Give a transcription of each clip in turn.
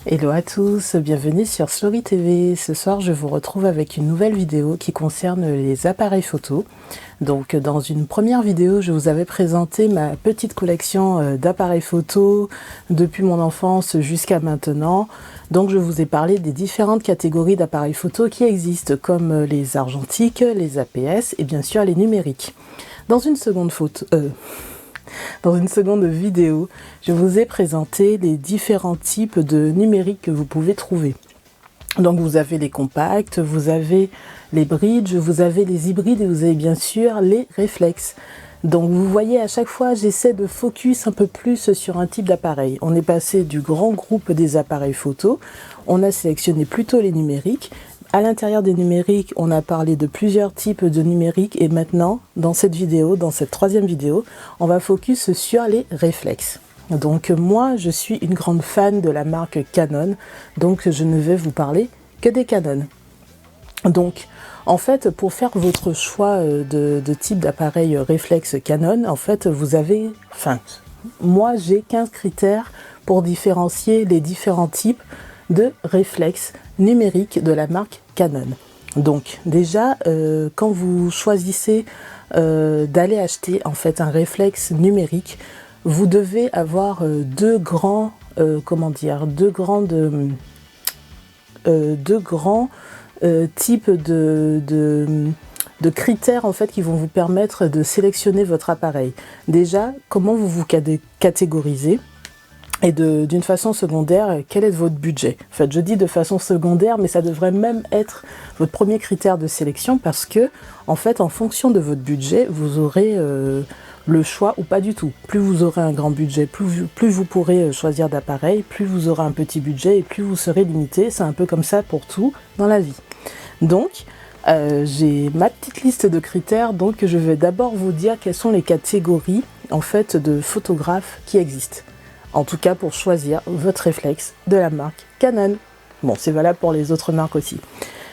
Hello à tous, bienvenue sur Slory TV. Ce soir, je vous retrouve avec une nouvelle vidéo qui concerne les appareils photo. Donc, dans une première vidéo, je vous avais présenté ma petite collection d'appareils photo depuis mon enfance jusqu'à maintenant. Donc, je vous ai parlé des différentes catégories d'appareils photo qui existent, comme les argentiques, les APS et bien sûr les numériques. Dans une seconde vidéo, je vous ai présenté les différents types de numériques que vous pouvez trouver. Donc vous avez les compacts, vous avez les bridges, vous avez les hybrides et vous avez bien sûr les réflexes. Donc vous voyez, à chaque fois j'essaie de focus un peu plus sur un type d'appareil. On est passé du grand groupe des appareils photo, on a sélectionné plutôt les numériques. À l'intérieur des numériques, on a parlé de plusieurs types de numériques et maintenant, dans cette vidéo, dans cette troisième vidéo, on va focus sur les réflexes. Donc moi, je suis une grande fan de la marque Canon, donc je ne vais vous parler que des Canon. Donc, en fait, pour faire votre choix de type d'appareil réflexe Canon, en fait, moi j'ai 15 critères pour différencier les différents types de réflexes numériques de la marque Canon. Donc déjà, quand vous choisissez d'aller acheter en fait un réflexe numérique, vous devez avoir deux grands types de critères en fait qui vont vous permettre de sélectionner votre appareil. Déjà, comment vous vous catégorisez? Et d'une façon secondaire, quel est votre budget? En fait, je dis de façon secondaire, mais ça devrait même être votre premier critère de sélection parce que, en fait, en fonction de votre budget, vous aurez le choix ou pas du tout. Plus vous aurez un grand budget, plus vous pourrez choisir d'appareil, plus vous aurez un petit budget et plus vous serez limité. C'est un peu comme ça pour tout dans la vie. Donc, j'ai ma petite liste de critères, donc je vais d'abord vous dire quelles sont les catégories, en fait, de photographes qui existent. En tout cas pour choisir votre réflexe de la marque Canon. Bon, c'est valable pour les autres marques aussi.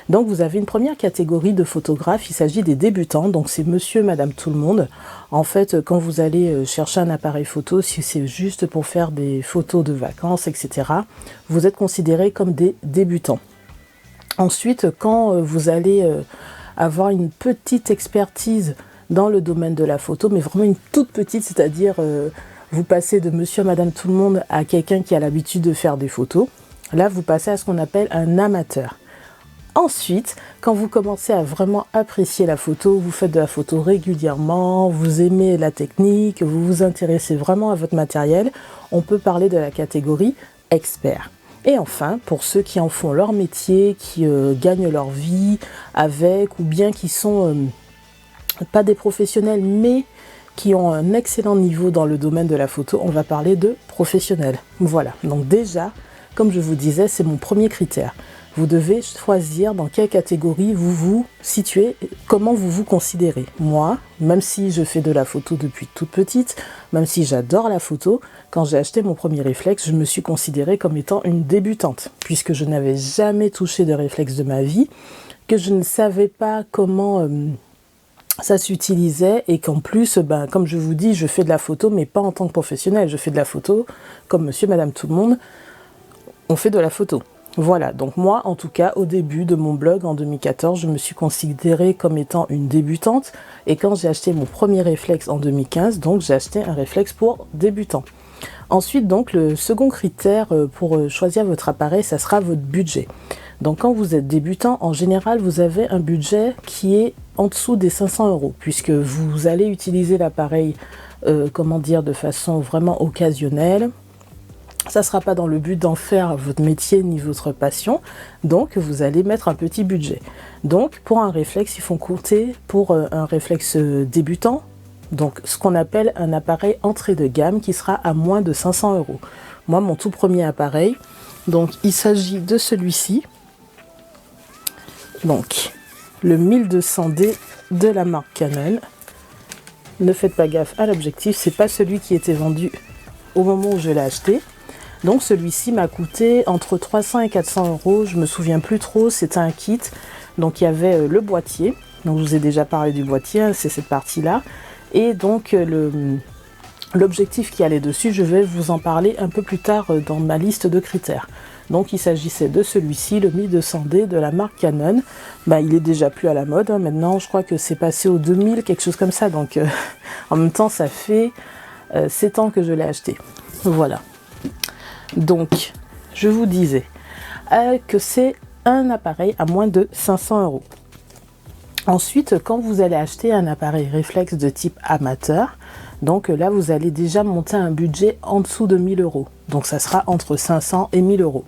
Donc vous avez une première catégorie de photographes, il s'agit des débutants, donc c'est monsieur, madame, tout le monde. En fait, quand vous allez chercher un appareil photo, si c'est juste pour faire des photos de vacances, etc., vous êtes considérés comme des débutants. Ensuite, quand vous allez avoir une petite expertise dans le domaine de la photo, mais vraiment une toute petite, c'est-à-dire vous passez de monsieur, madame, tout le monde à quelqu'un qui a l'habitude de faire des photos. Là, vous passez à ce qu'on appelle un amateur. Ensuite, quand vous commencez à vraiment apprécier la photo, vous faites de la photo régulièrement, vous aimez la technique, vous vous intéressez vraiment à votre matériel, on peut parler de la catégorie expert. Et enfin, pour ceux qui en font leur métier, qui gagnent leur vie avec, ou bien qui sont pas des professionnels, mais qui ont un excellent niveau dans le domaine de la photo, on va parler de professionnels. Voilà, donc déjà, comme je vous disais, c'est mon premier critère. Vous devez choisir dans quelle catégorie vous vous situez, comment vous vous considérez. Moi, même si je fais de la photo depuis toute petite, même si j'adore la photo, quand j'ai acheté mon premier réflexe, je me suis considérée comme étant une débutante, puisque je n'avais jamais touché de réflexe de ma vie, que je ne savais pas comment ça s'utilisait et qu'en plus, comme je vous dis, je fais de la photo, mais pas en tant que professionnel. Je fais de la photo comme monsieur, madame, tout le monde. On fait de la photo. Voilà, donc moi, en tout cas, au début de mon blog, en 2014, je me suis considérée comme étant une débutante. Et quand j'ai acheté mon premier réflexe en 2015, donc j'ai acheté un réflexe pour débutant. Ensuite, donc, le second critère pour choisir votre appareil, ça sera votre budget. Donc quand vous êtes débutant, en général, vous avez un budget qui est en dessous des 500 €, puisque vous allez utiliser l'appareil, de façon vraiment occasionnelle. Ça ne sera pas dans le but d'en faire votre métier ni votre passion, donc vous allez mettre un petit budget. Donc pour un réflexe, il faut compter pour un réflexe débutant, donc ce qu'on appelle un appareil entrée de gamme qui sera à moins de 500 €. Moi, mon tout premier appareil, donc il s'agit de celui-ci. Donc, le 1200D de la marque Canon. Ne faites pas gaffe à l'objectif, c'est pas celui qui était vendu au moment où je l'ai acheté. Donc celui-ci m'a coûté entre 300 et 400 €, je me souviens plus trop, c'était un kit. Donc il y avait le boîtier, donc je vous ai déjà parlé du boîtier, c'est cette partie-là. Et donc l'objectif qui allait dessus, je vais vous en parler un peu plus tard dans ma liste de critères. Donc il s'agissait de celui-ci, le 1200D de la marque Canon. Bah, il est déjà plus à la mode, hein. Maintenant je crois que c'est passé au 2000, quelque chose comme ça. Donc en même temps ça fait 7 ans que je l'ai acheté. Voilà. Donc je vous disais que c'est un appareil à moins de 500 €. Ensuite, quand vous allez acheter un appareil réflexe de type amateur, donc là vous allez déjà monter un budget en dessous de 1000 €. Donc ça sera entre 500 et 1000 €.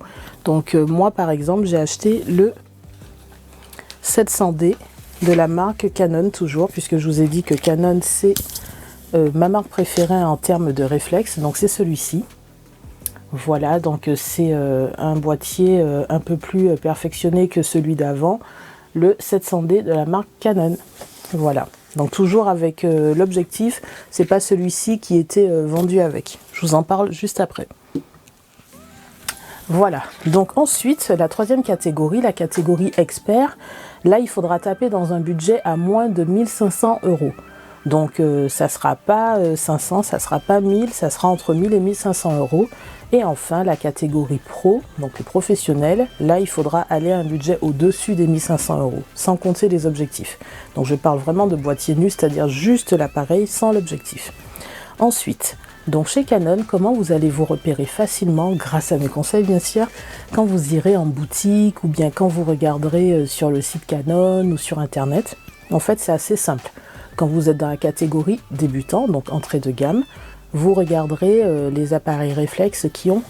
Donc moi par exemple j'ai acheté le 700D de la marque Canon toujours, puisque je vous ai dit que Canon c'est ma marque préférée en termes de réflexe, donc c'est celui-ci. Voilà, donc c'est un boîtier un peu plus perfectionné que celui d'avant, le 700D de la marque Canon. Voilà, donc toujours avec l'objectif, c'est pas celui-ci qui était vendu avec. Je vous en parle juste après. Voilà, donc ensuite, la troisième catégorie, la catégorie expert, là il faudra taper dans un budget à moins de 1500 €. Donc ça sera pas 500, ça sera pas 1000, ça sera entre 1000 et 1500 €. Et enfin la catégorie pro, donc les professionnels, là il faudra aller à un budget au-dessus des 1500 €, sans compter les objectifs. Donc je parle vraiment de boîtier nu, c'est-à-dire juste l'appareil sans l'objectif. Ensuite, donc chez Canon, comment vous allez vous repérer facilement, grâce à mes conseils bien sûr, quand vous irez en boutique ou bien quand vous regarderez sur le site Canon ou sur internet. En fait c'est assez simple. Quand vous êtes dans la catégorie débutant, donc entrée de gamme, vous regarderez les appareils réflexes qui ont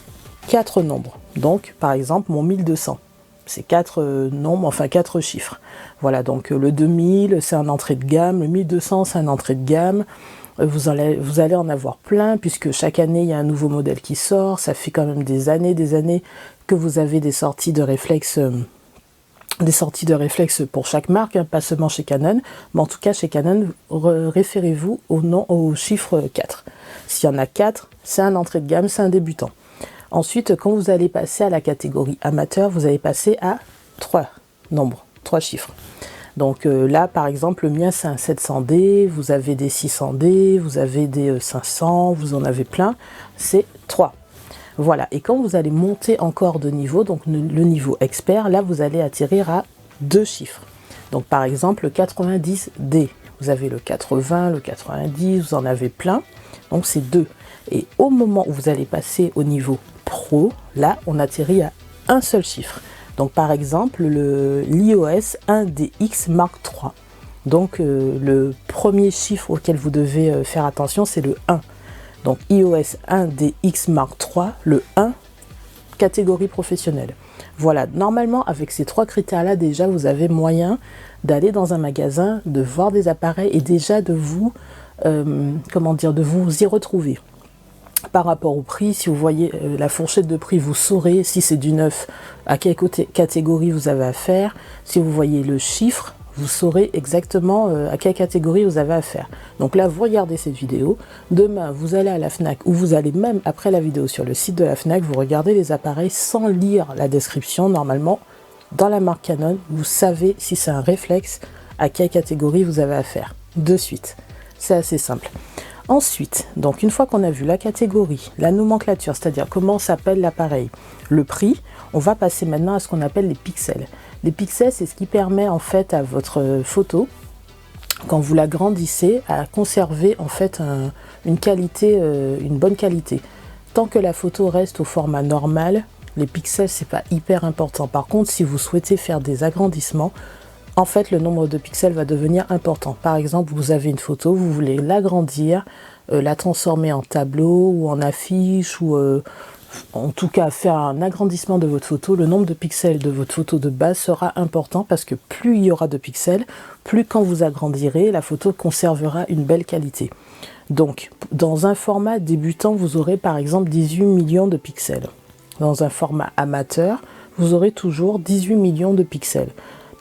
4 nombres. Donc par exemple mon 1200, c'est 4 nombres, enfin 4 chiffres. Voilà, donc le 2000 c'est un entrée de gamme, le 1200 c'est un entrée de gamme. Vous allez en avoir plein, puisque chaque année il y a un nouveau modèle qui sort. Ça fait quand même des années que vous avez des sorties de réflexes. Pour chaque marque, hein, pas seulement chez Canon, mais en tout cas chez Canon, référez-vous au chiffre 4. S'il y en a 4, c'est un entrée de gamme, c'est un débutant. Ensuite, quand vous allez passer à la catégorie amateur, vous allez passer à 3 nombres, 3 chiffres. Donc là, par exemple, le mien c'est un 700D, vous avez des 600D, vous avez des 500, vous en avez plein, c'est 3. Voilà, et quand vous allez monter encore de niveau, donc le niveau expert, là vous allez atterrir à 2 chiffres. Donc par exemple le 90D, vous avez le 80, le 90, vous en avez plein, donc c'est 2. Et au moment où vous allez passer au niveau pro, là on atterrit à un seul chiffre. Donc par exemple l'iOS 1DX Mark III. Donc le premier chiffre auquel vous devez faire attention c'est le 1. Donc iOS 1DX Mark III, le 1, catégorie professionnelle. Voilà, normalement avec ces 3 critères-là, déjà vous avez moyen d'aller dans un magasin, de voir des appareils et déjà de vous, de vous y retrouver. Par rapport au prix, si vous voyez la fourchette de prix, vous saurez si c'est du neuf, à quelle catégorie vous avez affaire. Si vous voyez le chiffre, vous saurez exactement à quelle catégorie vous avez affaire. Donc là, vous regardez cette vidéo. Demain, vous allez à la Fnac ou vous allez même après la vidéo sur le site de la Fnac, vous regardez les appareils sans lire la description. Normalement, dans la marque Canon, vous savez si c'est un réflexe, à quelle catégorie vous avez affaire. De suite. C'est assez simple. Ensuite, donc une fois qu'on a vu la catégorie, la nomenclature, c'est-à-dire comment s'appelle l'appareil, le prix, on va passer maintenant à ce qu'on appelle les pixels. Les pixels, c'est ce qui permet en fait à votre photo, quand vous l'agrandissez, à conserver en fait une bonne qualité. Tant que la photo reste au format normal, les pixels c'est pas hyper important. Par contre, si vous souhaitez faire des agrandissements, en fait le nombre de pixels va devenir important. Par exemple, vous avez une photo, vous voulez l'agrandir, la transformer en tableau ou en affiche ou en tout cas faire un agrandissement de votre photo, le nombre de pixels de votre photo de base sera important parce que plus il y aura de pixels, plus quand vous agrandirez, la photo conservera une belle qualité. Donc, dans un format débutant, vous aurez par exemple 18 millions de pixels. Dans un format amateur, vous aurez toujours 18 millions de pixels.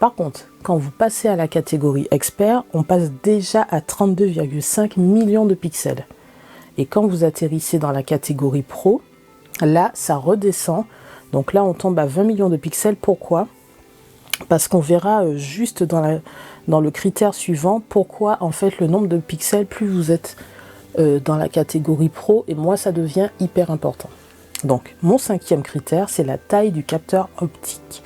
Par contre, quand vous passez à la catégorie expert, on passe déjà à 32,5 millions de pixels. Et quand vous atterrissez dans la catégorie pro, là, ça redescend. Donc là, on tombe à 20 millions de pixels. Pourquoi ? Parce qu'on verra juste dans le critère suivant pourquoi, en fait, le nombre de pixels, plus vous êtes dans la catégorie pro, et moins ça devient hyper important. Donc mon 5e critère, c'est la taille du capteur optique.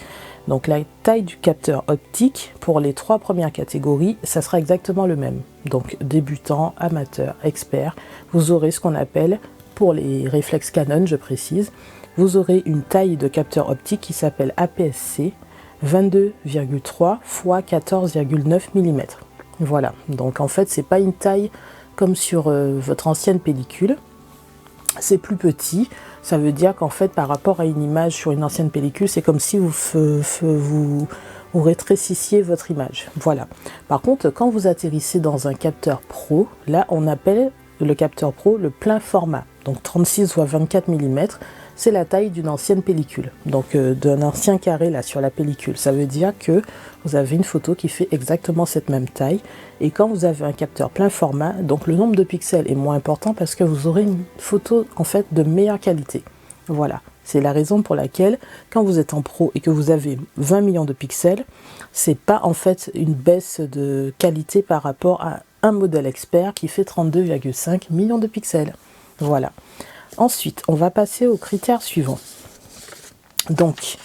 Donc la taille du capteur optique, pour les 3 premières catégories, ça sera exactement le même. Donc débutant, amateur, expert, vous aurez ce qu'on appelle, pour les réflexes Canon, je précise, vous aurez une taille de capteur optique qui s'appelle APS-C, 22,3 x 14,9 mm. Voilà, donc en fait, c'est pas une taille comme sur votre ancienne pellicule, c'est plus petit. Ça veut dire qu'en fait, par rapport à une image sur une ancienne pellicule, c'est comme si vous rétrécissiez votre image. Voilà. Par contre, quand vous atterrissez dans un capteur pro, là, on appelle le capteur pro le plein format. Donc 36 x 24 mm, c'est la taille d'une ancienne pellicule. Donc d'un ancien carré là sur la pellicule. Ça veut dire que vous avez une photo qui fait exactement cette même taille. Et quand vous avez un capteur plein format, donc le nombre de pixels est moins important parce que vous aurez une photo en fait de meilleure qualité. Voilà, c'est la raison pour laquelle quand vous êtes en pro et que vous avez 20 millions de pixels, c'est pas en fait une baisse de qualité par rapport à un modèle expert qui fait 32,5 millions de pixels. Voilà. Ensuite, on va passer au critère suivant. Donc,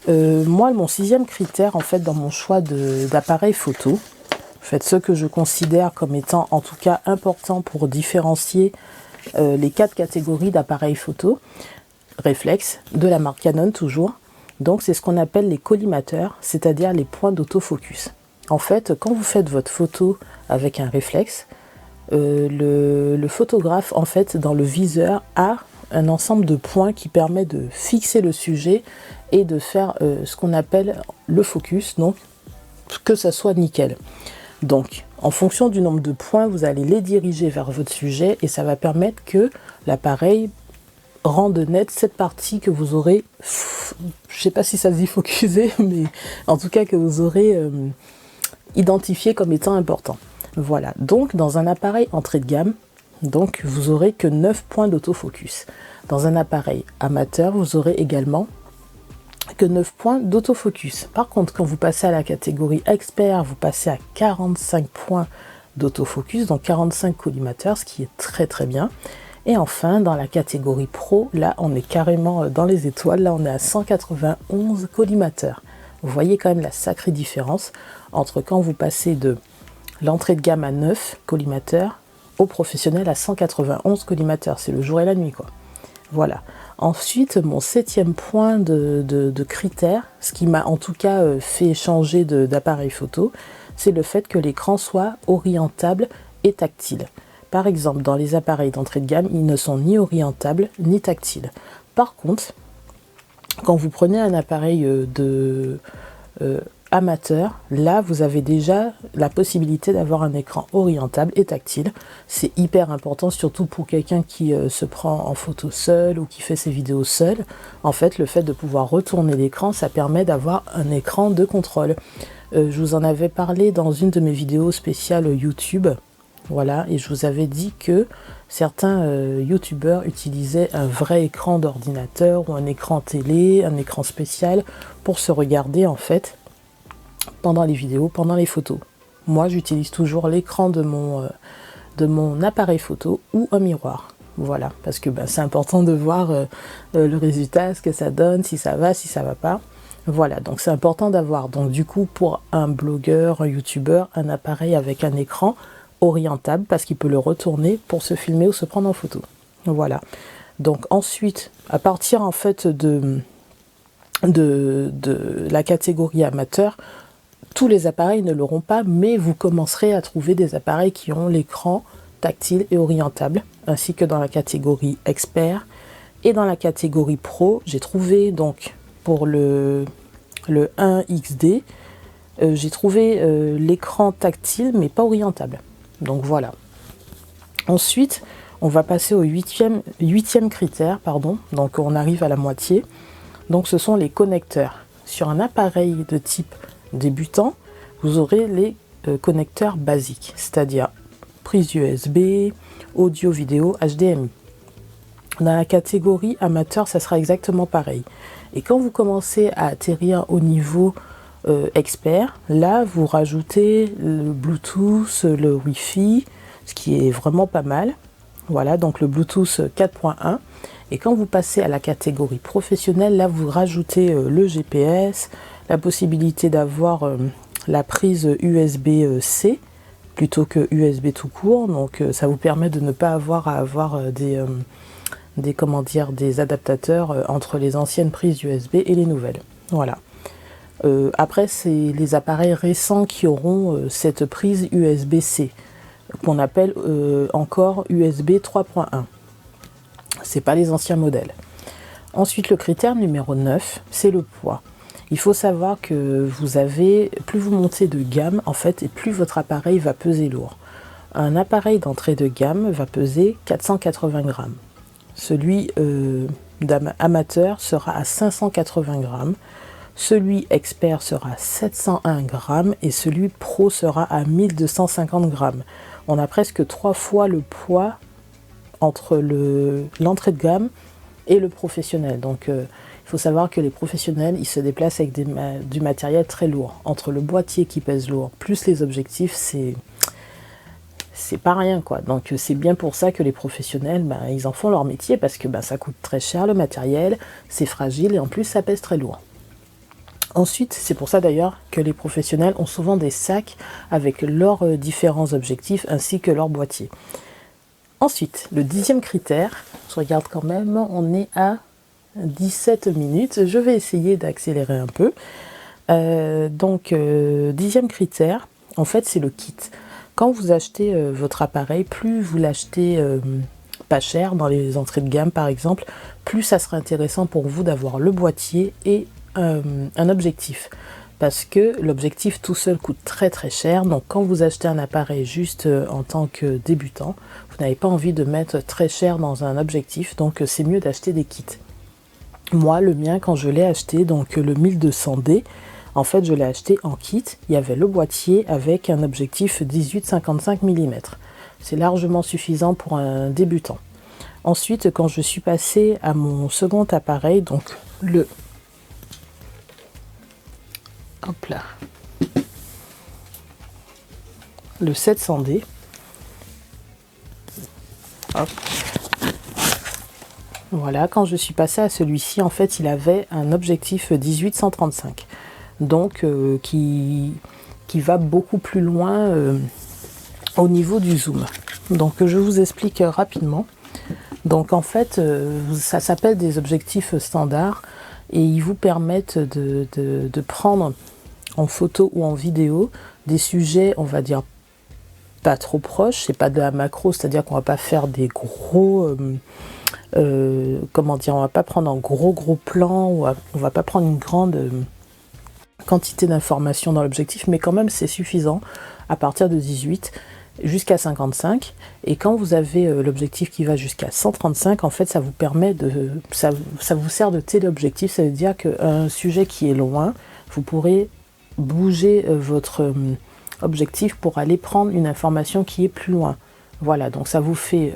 moi, mon 6e critère, en fait, dans mon choix d'appareil photo, en fait, ce que je considère comme étant, en tout cas, important pour différencier les 4 catégories d'appareils photo, réflexe, de la marque Canon toujours. Donc, c'est ce qu'on appelle les collimateurs, c'est-à-dire les points d'autofocus. En fait, quand vous faites votre photo avec un réflexe, le photographe, en fait, dans le viseur, a un ensemble de points qui permet de fixer le sujet et de faire ce qu'on appelle le focus, donc que ça soit nickel. Donc, en fonction du nombre de points, vous allez les diriger vers votre sujet et ça va permettre que l'appareil rende net cette partie que vous aurez, je sais pas si ça se dit focuser, mais en tout cas que vous aurez identifié comme étant important. Voilà, donc dans un appareil entrée de gamme, donc vous aurez que 9 points d'autofocus. Dans un appareil amateur, vous aurez également que 9 points d'autofocus. Par contre, quand vous passez à la catégorie expert, vous passez à 45 points d'autofocus, donc 45 collimateurs, ce qui est très très bien. Et enfin, dans la catégorie pro, là on est carrément dans les étoiles, là on est à 191 collimateurs. Vous voyez quand même la sacrée différence entre quand vous passez de l'entrée de gamme à 9 collimateurs au professionnel à 191 collimateurs. C'est le jour et la nuit, quoi. Voilà. Ensuite, mon 7e point de critère, ce qui m'a en tout cas fait changer d'appareil photo, c'est le fait que l'écran soit orientable et tactile. Par exemple, dans les appareils d'entrée de gamme, ils ne sont ni orientables ni tactiles. Par contre, quand vous prenez un appareil amateur, là vous avez déjà la possibilité d'avoir un écran orientable et tactile. C'est hyper important, surtout pour quelqu'un qui se prend en photo seul ou qui fait ses vidéos seul. En fait, le fait de pouvoir retourner l'écran, ça permet d'avoir un écran de contrôle. Je vous en avais parlé dans une de mes vidéos spéciales YouTube. Voilà, et je vous avais dit que certains youtubeurs utilisaient un vrai écran d'ordinateur ou un écran télé, un écran spécial pour se regarder en fait pendant les vidéos, pendant les photos. Moi, j'utilise toujours l'écran de mon appareil photo ou un miroir. Voilà, parce que c'est important de voir le résultat, ce que ça donne, si ça va, si ça va pas. Voilà, donc c'est important d'avoir, donc du coup, pour un blogueur, un youtubeur, un appareil avec un écran orientable parce qu'il peut le retourner pour se filmer ou se prendre en photo. Voilà. Donc ensuite, à partir en fait de la catégorie amateur, tous les appareils ne l'auront pas, mais vous commencerez à trouver des appareils qui ont l'écran tactile et orientable, ainsi que dans la catégorie expert. Et dans la catégorie pro, j'ai trouvé donc pour le 1XD, j'ai trouvé l'écran tactile mais pas orientable. Donc voilà. Ensuite, on va passer au huitième critère, pardon. Donc on arrive à la moitié. Donc ce sont les connecteurs. Sur un appareil de type débutant, vous aurez les connecteurs basiques, c'est-à-dire prise USB, audio, vidéo, HDMI. Dans la catégorie amateur, ça sera exactement pareil. Et quand vous commencez à atterrir au niveau expert, là vous rajoutez le Bluetooth, le Wi-Fi, ce qui est vraiment pas mal. Voilà, donc le Bluetooth 4.1 Et quand vous passez à la catégorie professionnelle, là vous rajoutez le GPS, la possibilité d'avoir la prise USB-C plutôt que USB tout court. Donc ça vous permet de ne pas avoir à avoir des adaptateurs entre les anciennes prises USB et les nouvelles. Voilà. Après, c'est les appareils récents qui auront cette prise USB-C, qu'on appelle encore USB 3.1. C'est pas les anciens modèles. Ensuite, le critère numéro 9, c'est le poids. Il faut savoir que plus vous montez de gamme, en fait, et plus votre appareil va peser lourd. Un appareil d'entrée de gamme va peser 480 grammes. Celui amateur sera à 580 grammes. Celui expert sera à 701 grammes et celui pro sera à 1250 grammes. On a presque 3 fois le poids entre l'entrée de gamme et le professionnel. Donc il faut savoir que les professionnels, ils se déplacent avec du matériel très lourd. Entre le boîtier qui pèse lourd, plus les objectifs, c'est pas rien, quoi. Donc c'est bien pour ça que les professionnels, ils en font leur métier, parce que ça coûte très cher le matériel, c'est fragile et en plus ça pèse très lourd. Ensuite, c'est pour ça d'ailleurs que les professionnels ont souvent des sacs avec leurs différents objectifs ainsi que leur boîtier. Ensuite, le 10e critère, je regarde quand même, on est à 17 minutes, je vais essayer d'accélérer un peu. 10e critère, en fait c'est le kit. Quand vous achetez votre appareil, plus vous l'achetez pas cher, dans les entrées de gamme par exemple, plus ça sera intéressant pour vous d'avoir le boîtier et un objectif. Parce que l'objectif tout seul coûte très très cher, donc quand vous achetez un appareil juste en tant que débutant, vous n'avez pas envie de mettre très cher dans un objectif, donc c'est mieux d'acheter des kits. Moi, le mien, quand je l'ai acheté, donc le 1200D, en fait je l'ai acheté en kit, il y avait le boîtier avec un objectif 18-55 mm. C'est largement suffisant pour un débutant. Ensuite, quand je suis passée à mon second appareil, donc le 700D. Hop. Voilà, quand je suis passée à celui-ci, en fait, il avait un objectif 18-135. Donc, qui va beaucoup plus loin au niveau du zoom. Donc, je vous explique rapidement. Donc, en fait, ça s'appelle des objectifs standards et ils vous permettent de prendre en photo ou en vidéo des sujets, on va dire, pas trop proches. C'est pas de la macro, c'est-à-dire qu'on va pas faire des gros... on va pas prendre un gros plan, ou on va pas prendre une grande quantité d'informations dans l'objectif, mais quand même c'est suffisant à partir de 18 jusqu'à 55. Et quand vous avez l'objectif qui va jusqu'à 135, en fait ça vous permet ça vous sert de téléobjectif. Ça veut dire qu'un sujet qui est loin, vous pourrez bouger votre objectif pour aller prendre une information qui est plus loin. Voilà, donc ça vous fait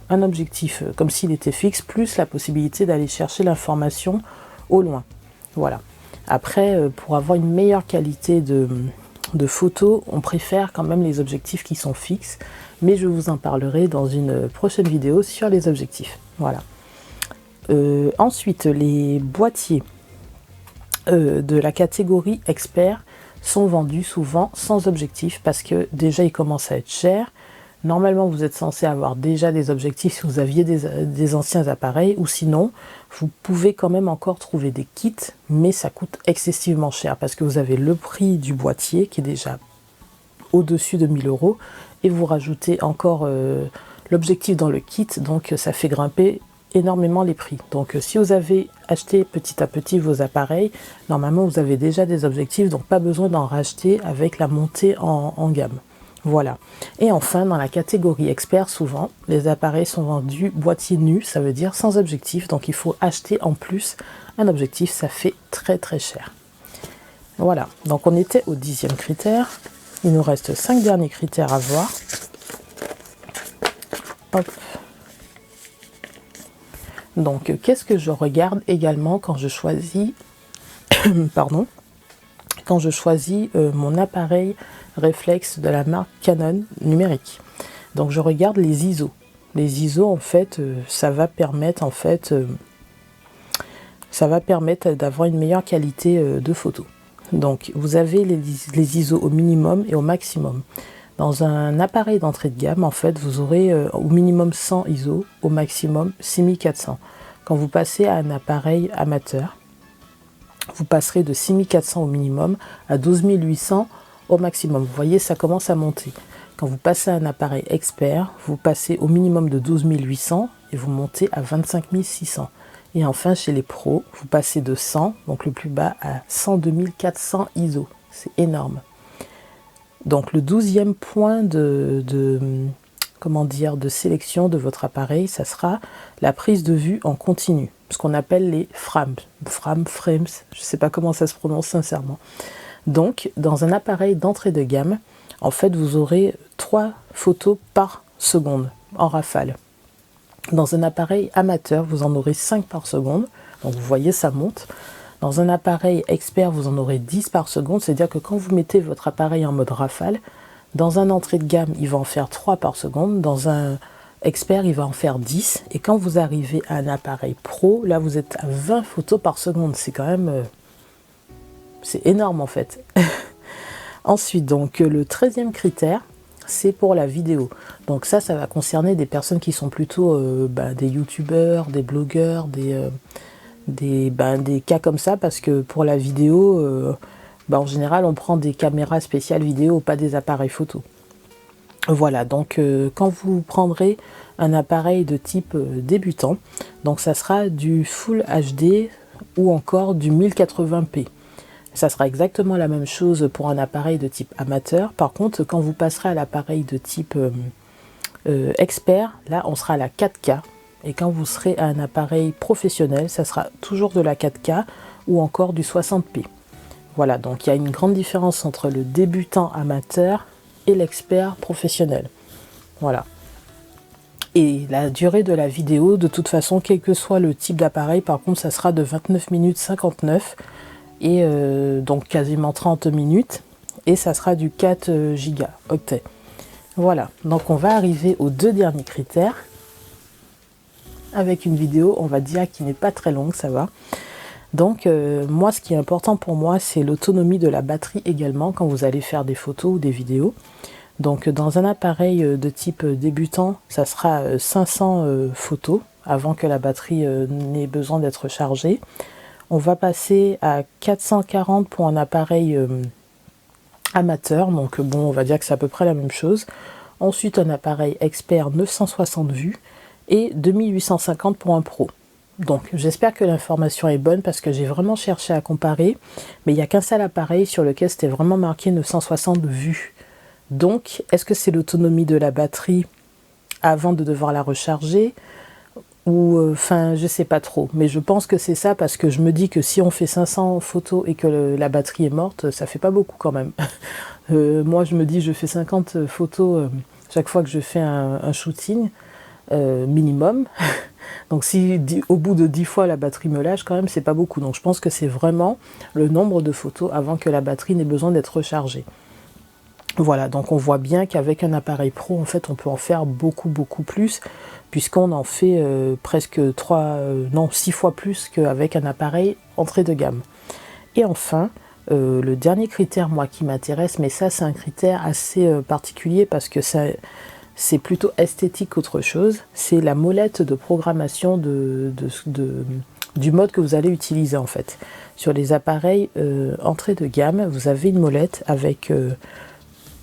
un objectif comme s'il était fixe, plus la possibilité d'aller chercher l'information au loin. Voilà. Après, pour avoir une meilleure qualité de photos, on préfère quand même les objectifs qui sont fixes, mais je vous en parlerai dans une prochaine vidéo sur les objectifs. Voilà. Ensuite, les boîtiers de la catégorie expert sont vendus souvent sans objectif, parce que déjà ils commencent à être chers. Normalement, vous êtes censé avoir déjà des objectifs si vous aviez des anciens appareils, ou sinon, vous pouvez quand même encore trouver des kits, mais ça coûte excessivement cher, parce que vous avez le prix du boîtier qui est déjà au-dessus de 1000 €, et vous rajoutez encore l'objectif dans le kit, donc ça fait grimper énormément les prix. Donc si vous avez acheté petit à petit vos appareils, normalement vous avez déjà des objectifs, donc pas besoin d'en racheter avec la montée en gamme. Voilà. Et enfin, dans la catégorie expert, souvent, les appareils sont vendus boîtier nu, ça veut dire sans objectif. Donc il faut acheter en plus un objectif, ça fait très très cher. Voilà, donc on était au 10e critère. Il nous reste 5 derniers critères à voir. Hop. Donc qu'est-ce que je regarde également quand je choisis mon appareil réflexe de la marque Canon numérique? Donc je regarde les ISO. Les ISO, en fait, ça va permettre d'avoir une meilleure qualité de photo. Donc, vous avez les ISO au minimum et au maximum. Dans un appareil d'entrée de gamme, en fait, vous aurez au minimum 100 ISO, au maximum 6400. Quand vous passez à un appareil amateur, vous passerez de 6400 au minimum à 12800 au maximum. Vous voyez, ça commence à monter. Quand vous passez à un appareil expert, vous passez au minimum de 12800 et vous montez à 25600. Et enfin, chez les pros, vous passez de 100, donc le plus bas, à 102 400 ISO. C'est énorme. Donc le 12e point de sélection de votre appareil, ça sera la prise de vue en continu, ce qu'on appelle les frames, frames, je ne sais pas comment ça se prononce sincèrement. Donc dans un appareil d'entrée de gamme, en fait vous aurez 3 photos par seconde en rafale. Dans un appareil amateur, vous en aurez 5 par seconde, donc vous voyez ça monte. Dans un appareil expert, vous en aurez 10 par seconde, c'est-à-dire que quand vous mettez votre appareil en mode rafale, dans un entrée de gamme, il va en faire 3 par seconde, dans un expert, il va en faire 10, et quand vous arrivez à un appareil pro, là vous êtes à 20 photos par seconde, c'est quand même... c'est énorme en fait. Ensuite, donc le 13e critère, c'est pour la vidéo. Donc ça va concerner des personnes qui sont plutôt des youtubeurs, des blogueurs, des cas comme ça, parce que pour la vidéo, en général, on prend des caméras spéciales vidéo, pas des appareils photo. Voilà, donc quand vous prendrez un appareil de type débutant, donc ça sera du Full HD ou encore du 1080p. Ça sera exactement la même chose pour un appareil de type amateur. Par contre, quand vous passerez à l'appareil de type expert, là on sera à la 4K. Et quand vous serez à un appareil professionnel, ça sera toujours de la 4K ou encore du 60p. Voilà, donc il y a une grande différence entre le débutant amateur et l'expert professionnel. Voilà. Et la durée de la vidéo, de toute façon, quel que soit le type d'appareil, par contre, ça sera de 29 minutes 59 et donc quasiment 30 minutes. Et ça sera du 4 gigaoctets. Voilà, donc on va arriver aux 2 derniers critères. Avec une vidéo, on va dire, qui n'est pas très longue, ça va. Donc moi, ce qui est important pour moi, c'est l'autonomie de la batterie également quand vous allez faire des photos ou des vidéos. Donc dans un appareil de type débutant, ça sera 500 photos avant que la batterie n'ait besoin d'être chargée. On va passer à 440 pour un appareil amateur, donc bon, on va dire que c'est à peu près la même chose. Ensuite, un appareil expert 960 vues et 2850 pour un pro. Donc j'espère que l'information est bonne parce que j'ai vraiment cherché à comparer, mais il n'y a qu'un seul appareil sur lequel c'était vraiment marqué 960 vues. Donc est-ce que c'est l'autonomie de la batterie avant de devoir la recharger ou je sais pas trop, mais je pense que c'est ça parce que je me dis que si on fait 500 photos et que la batterie est morte, ça fait pas beaucoup quand même. Moi je me dis je fais 50 photos chaque fois que je fais un shooting minimum. Donc si au bout de 10 fois la batterie me lâche, quand même c'est pas beaucoup. Donc je pense que c'est vraiment le nombre de photos avant que la batterie n'ait besoin d'être rechargée. Voilà, donc on voit bien qu'avec un appareil pro, en fait, on peut en faire beaucoup plus, puisqu'on en fait presque 6 fois plus qu'avec un appareil entrée de gamme. Et enfin, le dernier critère, moi, qui m'intéresse, mais ça, c'est un critère assez particulier, parce que c'est plutôt esthétique qu'autre chose, c'est la molette de programmation du mode que vous allez utiliser, en fait. Sur les appareils entrée de gamme, vous avez une molette avec...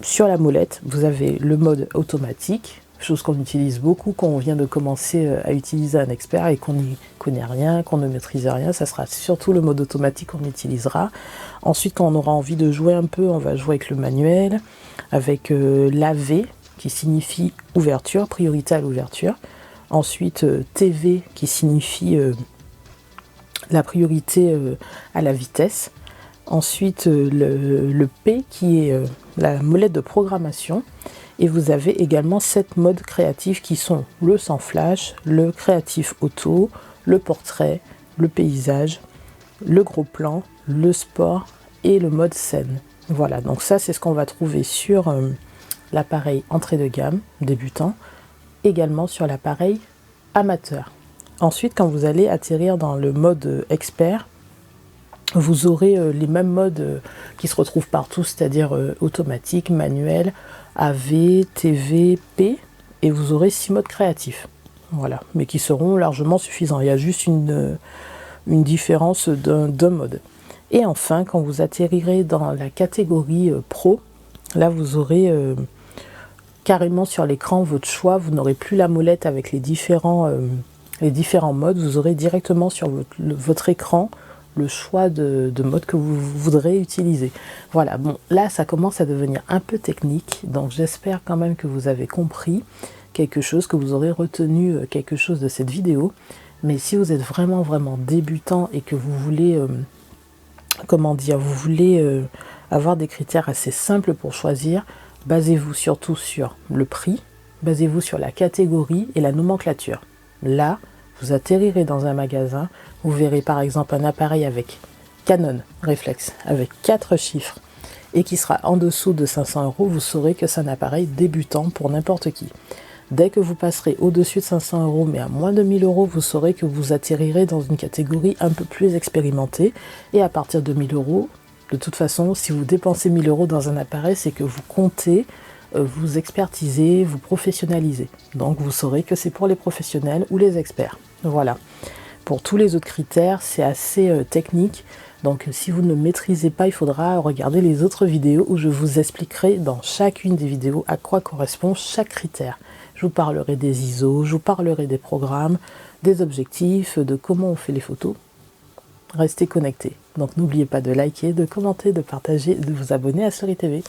sur la molette, vous avez le mode automatique, chose qu'on utilise beaucoup quand on vient de commencer à utiliser un expert et qu'on n'y connaît rien, qu'on ne maîtrise rien. Ça sera surtout le mode automatique qu'on utilisera. Ensuite, quand on aura envie de jouer un peu, on va jouer avec le manuel, avec l'AV qui signifie ouverture, priorité à l'ouverture. Ensuite, TV qui signifie la priorité à la vitesse. Ensuite, le P qui est la molette de programmation. Et vous avez également 7 modes créatifs qui sont le sans flash, le créatif auto, le portrait, le paysage, le gros plan, le sport et le mode scène. Voilà, donc ça c'est ce qu'on va trouver sur l'appareil entrée de gamme débutant. également sur l'appareil amateur. Ensuite, quand vous allez atterrir dans le mode expert, vous aurez les mêmes modes qui se retrouvent partout, c'est-à-dire automatique, manuel, AV, TV, P, et vous aurez 6 modes créatifs. Voilà, mais qui seront largement suffisants. Il y a juste une différence d'un mode. Et enfin, quand vous atterrirez dans la catégorie Pro, là vous aurez carrément sur l'écran votre choix. Vous n'aurez plus la molette avec les différents modes. Vous aurez directement sur votre écran le choix de mode que vous voudrez utiliser. Voilà, bon, là ça commence à devenir un peu technique, donc j'espère quand même que vous avez compris quelque chose, que vous aurez retenu quelque chose de cette vidéo. Mais si vous êtes vraiment débutant et que vous voulez, avoir des critères assez simples pour choisir, basez-vous surtout sur le prix, basez-vous sur la catégorie et la nomenclature. Là, vous atterrirez dans un magasin, vous verrez par exemple un appareil avec Canon Reflex, avec 4 chiffres, et qui sera en dessous de 500 €, vous saurez que c'est un appareil débutant pour n'importe qui. Dès que vous passerez au-dessus de 500 €, mais à moins de 1000 €, vous saurez que vous atterrirez dans une catégorie un peu plus expérimentée, et à partir de 1000 €, de toute façon, si vous dépensez 1000 € dans un appareil, c'est que vous comptez vous expertiser, vous professionnaliser. Donc vous saurez que c'est pour les professionnels ou les experts. Voilà. Pour tous les autres critères, c'est assez technique. Donc si vous ne maîtrisez pas, il faudra regarder les autres vidéos où je vous expliquerai dans chacune des vidéos à quoi correspond chaque critère. Je vous parlerai des ISO, je vous parlerai des programmes, des objectifs, de comment on fait les photos. Restez connectés. Donc n'oubliez pas de liker, de commenter, de partager, de vous abonner à Story TV.